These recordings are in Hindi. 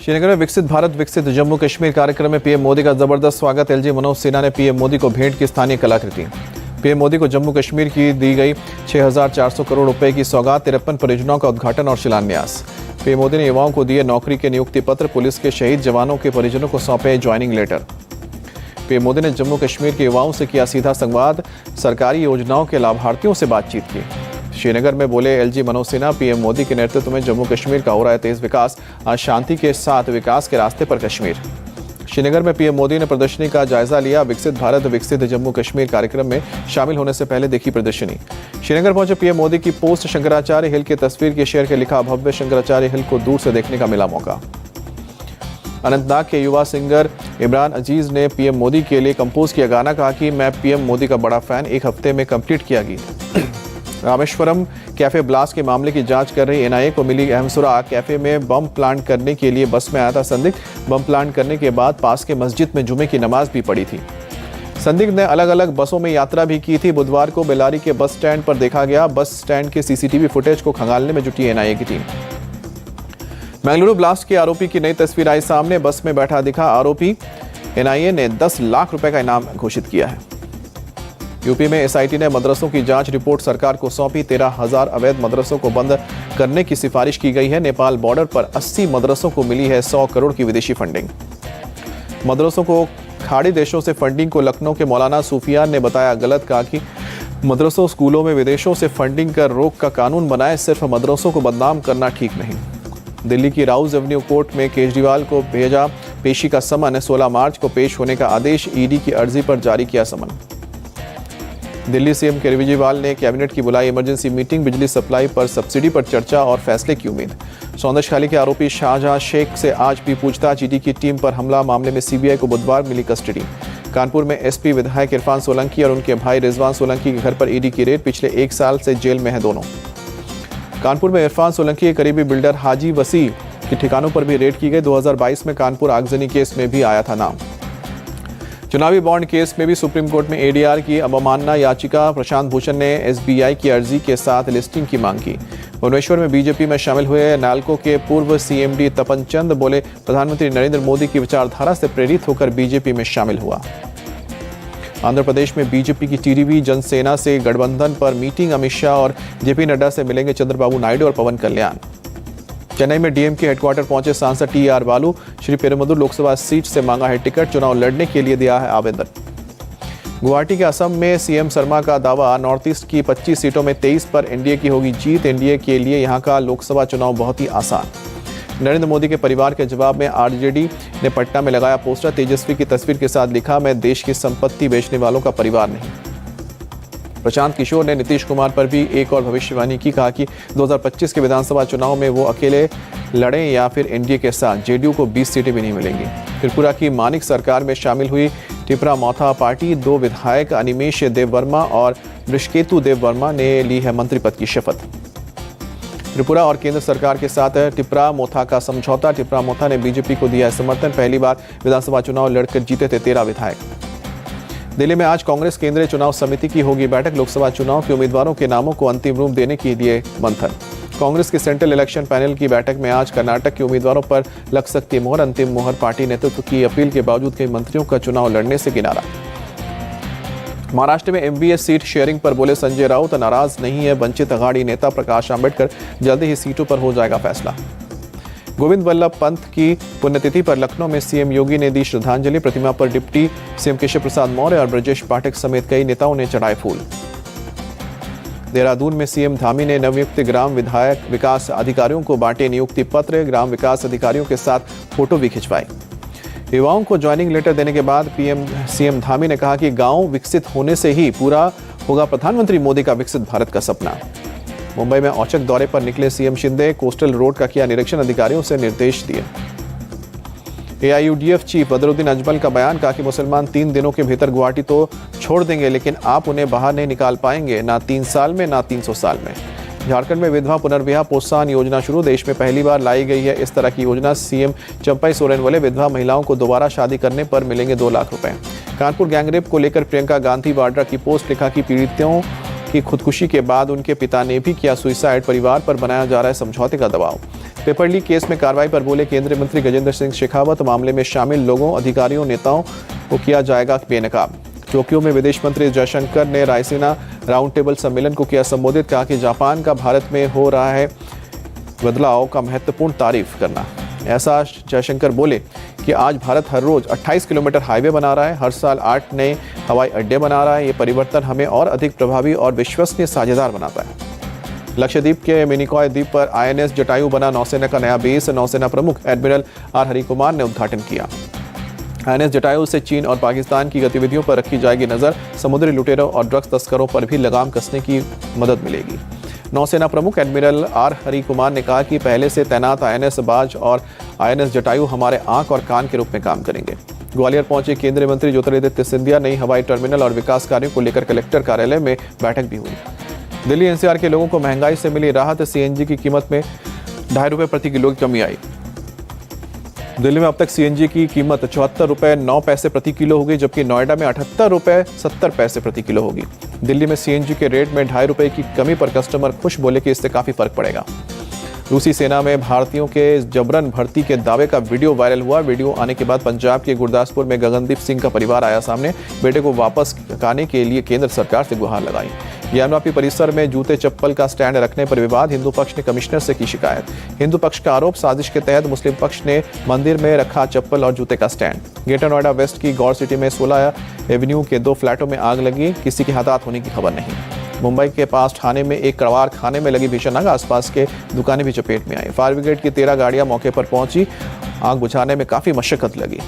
श्रीनगर में विकसित भारत विकसित जम्मू कश्मीर कार्यक्रम में पीएम मोदी का जबरदस्त स्वागत। एलजी मनोज सिन्हा ने पीएम मोदी को भेंट की स्थानीय कलाकृति। पीएम मोदी को जम्मू कश्मीर की दी गई 6,400 करोड़ रुपए की सौगात, 53 परियोजनाओं का उद्घाटन और शिलान्यास। पीएम मोदी ने युवाओं को दिए नौकरी के नियुक्ति पत्र, पुलिस के शहीद जवानों के परिजनों को सौंपे ज्वाइनिंग लेटर। पीएम मोदी ने जम्मू कश्मीर के युवाओं से किया सीधा संवाद, सरकारी योजनाओं के लाभार्थियों से बातचीत की। श्रीनगर में बोले एलजी मनोज सिन्हा, पीएम मोदी के नेतृत्व में जम्मू कश्मीर का हो रहा है तेज विकास, आज शांति के साथ विकास के रास्ते पर कश्मीर। श्रीनगर में पीएम मोदी ने प्रदर्शनी का जायजा लिया। विकसित भारत विकसित जम्मू कश्मीर कार्यक्रम में शामिल होने से पहले देखी प्रदर्शनी। श्रीनगर पहुंचे पीएम मोदी की पोस्ट शंकराचार्य हिल की तस्वीर के शेयर के लिखा, भव्य शंकराचार्य हिल को दूर से देखने का मिला मौका। अनंतनाग के युवा सिंगर इमरान अजीज ने पीएम मोदी के लिए कंपोज किया गाना, कहा कि मैं पीएम मोदी का बड़ा फैन, एक हफ्ते में कंप्लीट किया गीत। रामेश्वरम कैफे ब्लास्ट के मामले की जांच कर रही एनआईए को मिली अहम सुराग। कैफे में बम प्लांट करने के लिए बस में आया था संदिग्ध। बम प्लांट करने के बाद पास के मस्जिद में जुमे की नमाज भी पढ़ी थी। संदिग्ध ने अलग अलग बसों में यात्रा भी की थी। बुधवार को बेलारी के बस स्टैंड पर देखा गया। बस स्टैंड के सीसीटीवी फुटेज को खंगालने में जुटी एनआईए की टीम। बेंगलुरु ब्लास्ट के आरोपी की नई तस्वीर आई सामने, बस में बैठा दिखा आरोपी। एनआईए ने 10 लाख रुपए का इनाम घोषित किया है। यूपी में एसआईटी ने मदरसों की जांच रिपोर्ट सरकार को सौंपी। 13,000 अवैध मदरसों को बंद करने की सिफारिश की गई है। नेपाल बॉर्डर पर 80 मदरसों को मिली है 100 करोड़ की विदेशी फंडिंग। मदरसों को खाड़ी देशों से फंडिंग को लखनऊ के मौलाना सूफियान ने बताया गलत, कहा कि मदरसों स्कूलों में विदेशों से फंडिंग कर रोक का कानून बनाए, सिर्फ मदरसों को बदनाम करना ठीक नहीं। दिल्ली की राउज एवेन्यू कोर्ट में केजरीवाल को भेजा पेशी का समन। 16 मार्च को पेश होने का आदेश, ईडी की अर्जी पर जारी किया समन। दिल्ली सीएम केजरीवाल ने कैबिनेट की बुलाई इमरजेंसी मीटिंग, बिजली सप्लाई पर सब्सिडी पर चर्चा और फैसले की उम्मीद। सौंदर्यशाली के आरोपी शाहजहां शेख से आज भी पूछताछ। ईडी की टीम पर हमला मामले में सीबीआई को बुधवार मिली कस्टडी। कानपुर में एसपी विधायक इरफान सोलंकी और उनके भाई रिजवान सोलंकी के घर पर ईडी की रेड, पिछले 1 साल से जेल में है दोनों। कानपुर में इरफान सोलंकी के करीबी बिल्डर हाजी वसी के ठिकानों पर भी रेड की गई। 2022 में कानपुर आगजनी केस में भी आया था नाम। चुनावी बॉन्ड केस में भी सुप्रीम कोर्ट में एडीआर की अवमानना याचिका। प्रशांत भूषण ने एसबीआई की अर्जी के साथ लिस्टिंग की मांग की। भुवनेश्वर में बीजेपी में शामिल हुए नालको के पूर्व सीएमडी तपन चंद बोले, प्रधानमंत्री नरेंद्र मोदी की विचारधारा से प्रेरित होकर बीजेपी में शामिल हुआ। आंध्र प्रदेश में बीजेपी की टीडीपी जनसेना से गठबंधन पर मीटिंग। अमित शाह और जेपी नड्डा से मिलेंगे चंद्रबाबू नायडू और पवन कल्याण। चेन्नई में डीएमके हेडक्वार्टर पहुंचे सांसद टीआर बालू। श्री पेरुमदुर लोकसभा सीट से मांगा है टिकट, चुनाव लड़ने के लिए दिया है आवेदन। गुवाहाटी के असम में सीएम शर्मा का दावा, नॉर्थ ईस्ट की 25 सीटों में 23 पर एनडीए की होगी जीत। एनडीए के लिए यहां का लोकसभा चुनाव बहुत ही आसान। नरेंद्र मोदी के परिवार के जवाब में आरजेडी ने पटना में लगाया पोस्टर। तेजस्वी की तस्वीर के साथ लिखा, मैं देश की संपत्ति बेचने वालों का परिवार नहीं। प्रशांत किशोर ने नीतीश कुमार पर भी एक और भविष्यवाणी की, कहा कि 2025 के विधानसभा चुनाव में वो अकेले लड़ें या फिर एनडीए के साथ, जेडीयू को 20 सीटें भी नहीं मिलेंगी। त्रिपुरा की मानिक सरकार में शामिल हुई टिपरा मौथा पार्टी। 2 विधायक अनिमेश देववर्मा और वृषकेतु देववर्मा ने ली है मंत्री पद की शपथ। त्रिपुरा और केंद्र सरकार के साथ टिपरा मोथा का समझौता। टिपरा मोथा ने बीजेपी को दिया है समर्थन। पहली बार विधानसभा चुनाव लड़कर जीते थे 13 विधायक। दिल्ली में आज कांग्रेस केंद्रीय चुनाव समिति की होगी बैठक। लोकसभा चुनाव के उम्मीदवारों के नामों को अंतिम रूप देने के लिए मंथन। कांग्रेस के सेंट्रल इलेक्शन पैनल की बैठक में आज कर्नाटक के उम्मीदवारों पर लग सकती मोहर। अंतिम मोहर पार्टी नेतृत्व की अपील के बावजूद कई मंत्रियों का चुनाव लड़ने से किनारा। महाराष्ट्र में एमबीएस सीट शेयरिंग पर बोले संजय राउत, नाराज नहीं है वंचित अघाड़ी नेता प्रकाश आंबेडकर, जल्दी ही सीटों पर हो जाएगा फैसला। गोविंद वल्लभ पंत की पुण्यतिथि पर लखनऊ में सीएम योगी ने दी श्रद्धांजलि। प्रतिमा पर डिप्टी सीएम केशव प्रसाद मौर्य और ब्रजेश पाठक समेत कई नेताओं ने चढ़ाए फूल। देहरादून में सीएम धामी ने नवनियुक्त ग्राम विधायक विकास अधिकारियों को बांटे नियुक्ति पत्र। ग्राम विकास अधिकारियों के साथ फोटो भी खिंचवाई। युवाओं को ज्वाइनिंग लेटर देने के बाद सीएम धामी ने कहा कि गांव विकसित होने से ही पूरा होगा प्रधानमंत्री मोदी का विकसित भारत का सपना। मुंबई में औचक दौरे पर निकले सीएम शिंदे, कोस्टल रोड का किया निरीक्षण, अधिकारियों से निर्देश दिए। एआईयूडीएफ चीफ बदरुद्दीन अजमल का बयान, कहा कि मुसलमान 3 दिनों के भीतर गुवाहाटी तो छोड़ देंगे, लेकिन आप उन्हें बाहर नहीं निकाल पाएंगे, ना 3 साल में ना 300 साल में। झारखंड में विधवा पुनर्विवाह प्रोत्साहन योजना शुरू। देश में पहली बार लाई गई है इस तरह की योजना। सीएम चंपई सोरेन बोले, विधवा महिलाओं को दोबारा शादी करने पर मिलेंगे 2 लाख रुपए। कानपुर गैंगरेप को लेकर प्रियंका गांधी वाड्रा की पोस्ट, लिखा कि पीड़ितों कि खुदकुशी के बाद उनके पिता ने भी किया सुसाइड। परिवार पर बनाया जा रहा है समझौते का दबाव। पेपर लीक केस में कार्रवाई पर बोले केंद्रीय मंत्री गजेंद्र सिंह शेखावत। मामले में शामिल लोगों, अधिकारियों, नेताओं को किया जाएगा बेनकाब। टोक्यो में विदेश मंत्री जयशंकर ने रायसीना राउंड टेबल सम्मेलन को किया संबोधित। कहा कि जापान का भारत में हो रहा है बदलाव का महत्वपूर्ण तारीफ करना। ऐसा जयशंकर बोले कि आज भारत हर रोज 28 किलोमीटर हाईवे बना रहा है, हर साल 8 नए हवाई अड्डे बना रहा है। ये परिवर्तन हमें और अधिक प्रभावी और विश्वसनीय साझेदार बनाता है। लक्षद्वीप के मिनिकॉय द्वीप पर INS जटायु बना नौसेना का नया बेस। नौसेना प्रमुख एडमिरल R हरिकुमार ने उद्घाटन किया। INS जटायु से चीन और पाकिस्तान की गतिविधियों पर रखी जाएगी नजर। समुद्री लुटेरों और ड्रग्स तस्करों पर भी लगाम कसने की मदद मिलेगी। नौसेना प्रमुख एडमिरल R हरिकुमार ने कहा कि पहले से तैनात INS बाज और INS जटायु हमारे आंख और कान के रूप में काम करेंगे। ग्वालियर पहुंचे केंद्रीय मंत्री ज्योतिरादित्य सिंधिया। नई हवाई टर्मिनल और विकास कार्यों को लेकर कलेक्टर कार्यालय में बैठक भी हुई। दिल्ली NCR के लोगों को महंगाई से मिली राहत। CNG की कीमत में ₹2.5 प्रति किलो की कमी आई। दिल्ली में अब तक CNG की कीमत ₹74.09 प्रति किलो होगी, जबकि नोएडा में ₹78.70 प्रति किलो होगी। दिल्ली में CNG के रेट में ₹2.5 की कमी पर कस्टमर खुश, बोले कि इससे काफी फर्क पड़ेगा। रूसी सेना में भारतीयों के जबरन भर्ती के दावे का वीडियो वायरल हुआ। वीडियो आने के बाद पंजाब के गुरदासपुर में गगनदीप सिंह का परिवार आया सामने। बेटे को वापस लाने के लिए केंद्र सरकार से गुहार लगाई। ज्ञानवापी परिसर में जूते चप्पल का स्टैंड रखने पर विवाद। हिंदू पक्ष ने कमिश्नर से की शिकायत। हिंदू पक्ष का आरोप, साजिश के तहत मुस्लिम पक्ष ने मंदिर में रखा चप्पल और जूते का स्टैंड। ग्रेटर नोएडा वेस्ट की गौर सिटी में 16 एवेन्यू के 2 फ्लैटों में आग लगी। किसी के हताहत होने की खबर नहीं। मुंबई के पास ठाणे में एक कबाड़ खाने में लगी भीषण आग। आसपास के दुकानें भी चपेट में आई। फायर ब्रिगेड की 13 गाड़ियां मौके पर पहुंची। आग बुझाने में काफी मशक्कत लगी।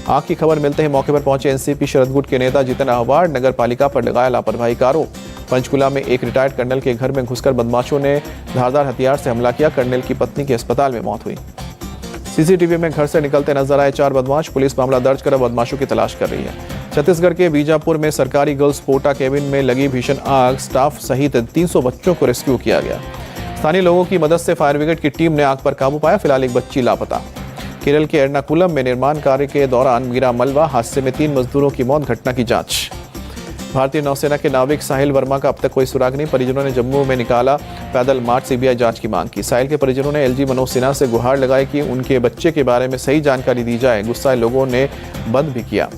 आग की खबर मिलते ही मौके पर पहुंचे NCP शरद गुट के नेता जितेंद्र अहवाड़। नगर पालिका पर लगाया लापरवाही का आरोप। पंचकुला में एक रिटायर्ड कर्नल के घर में घुसकर बदमाशों ने धारदार हथियार से हमला किया। कर्नल की पत्नी की अस्पताल में मौत हुई। CCTV में घर से निकलते नजर आए 4 बदमाश। पुलिस मामला दर्ज कर बदमाशों की तलाश कर रही है। छत्तीसगढ़ के बीजापुर में सरकारी गर्ल्स पोटा केबिन में लगी भीषण आग। स्टाफ सहित 300 बच्चों को रेस्क्यू किया गया। स्थानीय लोगों की मदद से फायर ब्रिगेड की टीम ने आग पर काबू पाया। फिलहाल एक बच्ची लापता। केरल के एर्नाकुलम में निर्माण कार्य के दौरान गिरा मलबा। हादसे में 3 मजदूरों की मौत। घटना की जांच। भारतीय नौसेना के नाविक साहिल वर्मा का अब तक कोई सुराग नहीं। परिजनों ने जम्मू में निकाला पैदल मार्च। CBI जांच की मांग की। साहिल के परिजनों ने LG मनोज सिन्हा से गुहार लगाई कि उनके बच्चे के बारे में सही जानकारी दी जाए। गुस्साए लोगों ने बंद भी किया।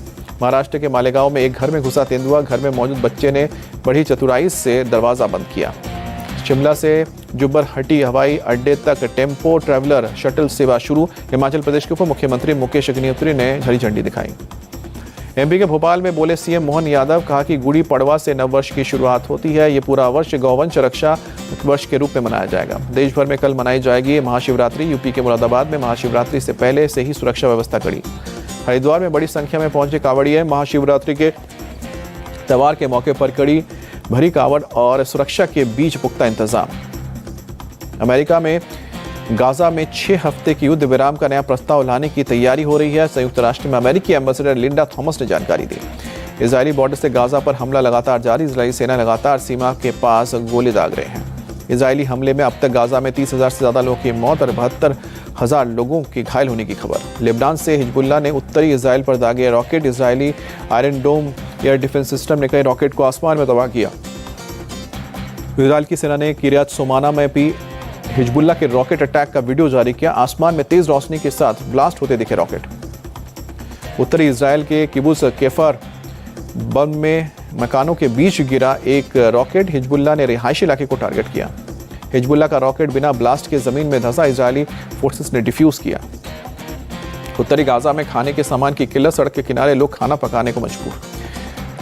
महाराष्ट्र के मालेगांव में एक घर में घुसा तेंदुआ। घर में मौजूद बच्चे ने बड़ी चतुराई से दरवाजा बंद किया। शिमला से जुब्बरहट्टी हवाई अड्डे तक टेम्पो ट्रैवलर शटल सेवा शुरू। हिमाचल प्रदेश के उप मुख्यमंत्री मुकेश अग्निहोत्री ने हरी झंडी दिखाई। MP के भोपाल में बोले CM मोहन यादव। कहा कि गुड़ी पड़वा से नववर्ष की शुरुआत होती है। ये पूरा वर्ष गौवंश रक्षा वर्ष के रूप में मनाया जाएगा। देश भर में कल मनाई जाएगी महाशिवरात्रि। यूपी के मुरादाबाद में महाशिवरात्रि से पहले से ही सुरक्षा व्यवस्था कड़ी। हरिद्वार में बड़ी संख्या में पहुंचे कांवड़िए। महाशिवरात्रि के त्योहार के मौके पर कड़ी भरी कांवड़ और सुरक्षा के बीच पुख्ता इंतजाम। अमेरिका में गाजा में 6 हफ्ते की युद्ध विराम का नया प्रस्ताव लाने की तैयारी हो रही है। संयुक्त राष्ट्र में अमेरिकी एम्बेसडर लिंडा थॉमस ने जानकारी दी। इजरायली बॉर्डर से गाजा पर हमला लगातार जारी। इजरायली सेना लगातार सीमा के पास गोली दाग रहे हैं। इजरायली हमले में अब तक गाजा में 30,000 से ज्यादा लोगों की मौत और 72,000 लोगों के घायल होने की खबर। लेबनान से हिजबुल्लाह ने उत्तरी इजराइल पर दागे रॉकेट। इजरायली आयरन डोम एयर डिफेंस सिस्टम ने कई रॉकेट को आसमान में तबाह किया। इजराइल की सेना ने किरियात सोमाना में भी हिजबुल्लाह के रॉकेट अटैक का वीडियो जारी किया। आसमान में तेज रोशनी के साथ ब्लास्ट होते दिखे रॉकेट। उत्तरी इजराइल के किबुत्ज केफर बम में मकानों के बीच गिरा एक रॉकेट। हिजबुल्लाह ने रिहायशी इलाके को टारगेट किया। हिजबुल्लाह का रॉकेट बिना ब्लास्ट के जमीन में धंसा। इजरायली फोर्सेस ने डिफ्यूज किया। उत्तरी गाजा में खाने के सामान की किल्लत। सड़क के किनारे लोग खाना पकाने को मजबूर।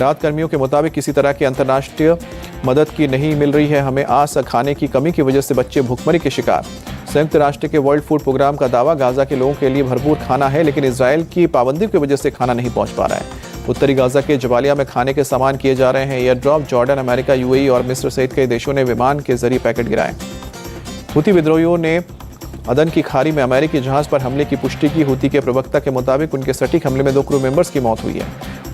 राहत कर्मियों के मुताबिक किसी तरह की अंतर्राष्ट्रीय मदद की नहीं मिल रही है। हमें आस खाने की कमी की वजह से बच्चे भूखमरी के शिकार। संयुक्त राष्ट्र के वर्ल्ड फूड प्रोग्राम का दावा गाजा के लोगों के लिए भरपूर खाना है, लेकिन इजराइल की पाबंदी की वजह से खाना नहीं पहुंच पा रहा है। उत्तरी गाजा के जबालिया में खाने के सामान किए जा रहे हैं air drop. Jordan, America, UAE और मिस्र सहित कई देशों ने विमान के जरिए पैकेट गिराए। हुती विद्रोहियों ने अदन की खाड़ी में अमेरिकी जहाज पर हमले की पुष्टि की। हुती के प्रवक्ता के मुताबिक उनके सटीक हमले में 2 क्रू मेंबर्स की मौत हुई है।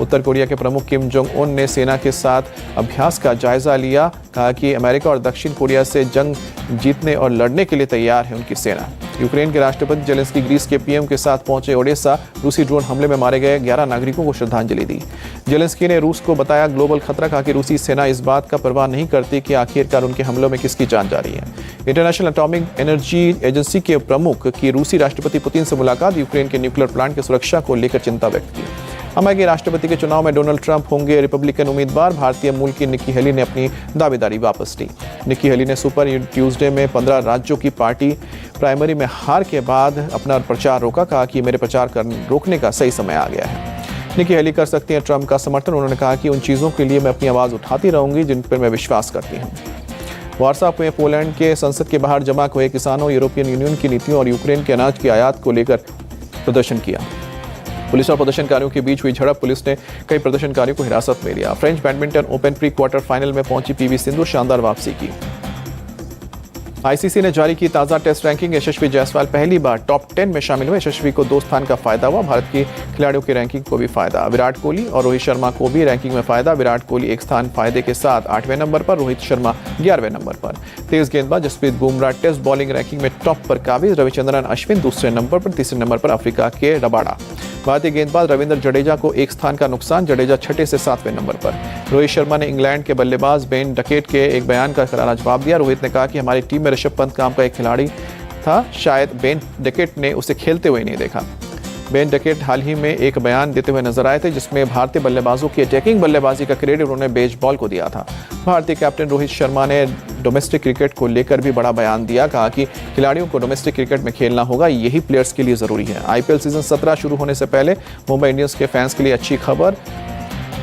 उत्तर कोरिया के प्रमुख किम जोंग उन ने सेना के साथ अभ्यास का जायजा लिया। कहा कि अमेरिका और दक्षिण कोरिया से जंग जीतने और लड़ने के लिए तैयार है उनकी सेना। यूक्रेन के राष्ट्रपति जेलेंस्की ग्रीस के पीएम के साथ पहुंचे ओडेसा। रूसी ड्रोन हमले में मारे गए 11 नागरिकों को श्रद्धांजलि दी। जेलेंस्की ने रूस को बताया ग्लोबल खतरा। कहा कि रूसी सेना इस बात का परवाह नहीं करती कि आखिरकार उनके हमलों में किसकी जान जा रही है। इंटरनेशनल एटॉमिक एनर्जी एजेंसी के प्रमुख की रूसी राष्ट्रपति पुतिन से मुलाकात। यूक्रेन के न्यूक्लियर प्लांट की सुरक्षा को लेकर चिंता व्यक्त की। अमेरिकी राष्ट्रपति के चुनाव में डोनाल्ड ट्रंप होंगे रिपब्लिकन उम्मीदवार। भारतीय मूल की निक्की हेली ने अपनी दावेदारी वापस ली। निक्की हेली ने सुपर ट्यूसडे में 15 राज्यों की पार्टी प्राइमरी में हार के बाद अपना प्रचार रोका। कहा कि मेरे प्रचार रोकने का सही समय आ गया है। निक्की हेली कर सकती हैं ट्रंप का समर्थन। उन्होंने कहा कि उन चीज़ों के लिए मैं अपनी आवाज़ उठाती रहूंगी जिन पर मैं विश्वास करती हूँ। वार्सा में पोलैंड के संसद के बाहर जमा हुए किसानों यूरोपियन यूनियन की नीतियों और यूक्रेन के अनाज की आयात को लेकर प्रदर्शन किया। पुलिस और प्रदर्शनकारियों के बीच हुई झड़प। पुलिस ने कई प्रदर्शनकारियों को हिरासत में लिया। French badminton open pre quarter final में पहुंची पीवी सिंधु शानदार वापसी की। आईसीसी ने जारी की ताज़ा टेस्ट रैंकिंग। यशस्वी जायसवाल पहली बार टॉप 10 में शामिल हुए। यशस्वी को 2 स्थान का फायदा हुआ। भारत की खिलाड़ियों की रैंकिंग को भी फायदा। विराट कोहली और रोहित शर्मा को भी रैंकिंग में फायदा। विराट कोहली 1 स्थान फायदे के साथ 8वें नंबर पर, रोहित शर्मा 11वें नंबर पर। तेज गेंदबाज Jasprit Bumrah test bowling ranking में टॉप पर काबिज। रविचंद्रन अश्विन दूसरे नंबर पर, तीसरे नंबर पर अफ्रीका के रबाडा। भारतीय गेंदबाज रविंद्र जडेजा को 1 स्थान का नुकसान। जडेजा 6 से 7वें नंबर पर। रोहित शर्मा ने इंग्लैंड के बल्लेबाज बेन डकेट के एक बयान का करारा जवाब दिया। रोहित ने कहा कि हमारी टीम में ऋषभ पंत नाम का एक खिलाड़ी था, शायद बेन डकेट ने उसे खेलते हुए नहीं देखा। बेन डकेट हाल ही में एक बयान देते हुए नजर आए थे जिसमें भारतीय बल्लेबाजों की अटैकिंग बल्लेबाजी का क्रेडिट उन्होंने बेसबॉल को दिया था। भारतीय कैप्टन रोहित शर्मा ने डोमेस्टिक क्रिकेट को लेकर भी बड़ा बयान दिया। कहा कि खिलाड़ियों को डोमेस्टिक क्रिकेट में खेलना होगा, यही प्लेयर्स के लिए जरूरी है। आईपीएल सीजन 17 शुरू होने से पहले मुंबई इंडियंस के फैंस के लिए अच्छी खबर।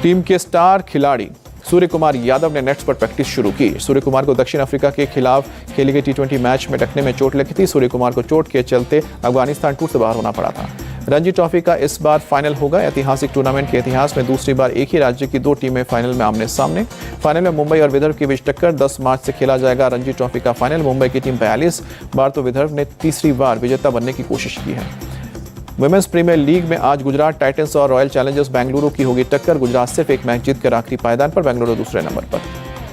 टीम के स्टार खिलाड़ी सूर्य कुमार यादव ने नेट्स पर प्रैक्टिस शुरू की। सूर्य कुमार को दक्षिण अफ्रीका के खिलाफ खेले गए T20 मैच में टखने में चोट लगी थी। सूर्य कुमार को चोट के चलते अफगानिस्तान टूर से बाहर होना पड़ा था। रणजी ट्रॉफी का इस बार फाइनल होगा। ऐतिहासिक टूर्नामेंट के इतिहास में दूसरी बार एक ही राज्य की 2 टीमें फाइनल में आमने सामने। फाइनल में मुंबई और विदर्भ के बीच टक्कर। 10 मार्च से खेला जाएगा रणजी ट्रॉफी का फाइनल। मुंबई की टीम 42 बार तो विदर्भ ने तीसरी बार विजेता बनने की कोशिश की है। वुमेन्स प्रीमियर लीग में आज गुजरात टाइटंस और रॉयल चैलेंजर्स बेंगलुरु की होगी टक्कर। गुजरात सिर्फ 1 मैच जीतकर आखिरी पायदान पर, बेंगलुरु दूसरे नंबर पर।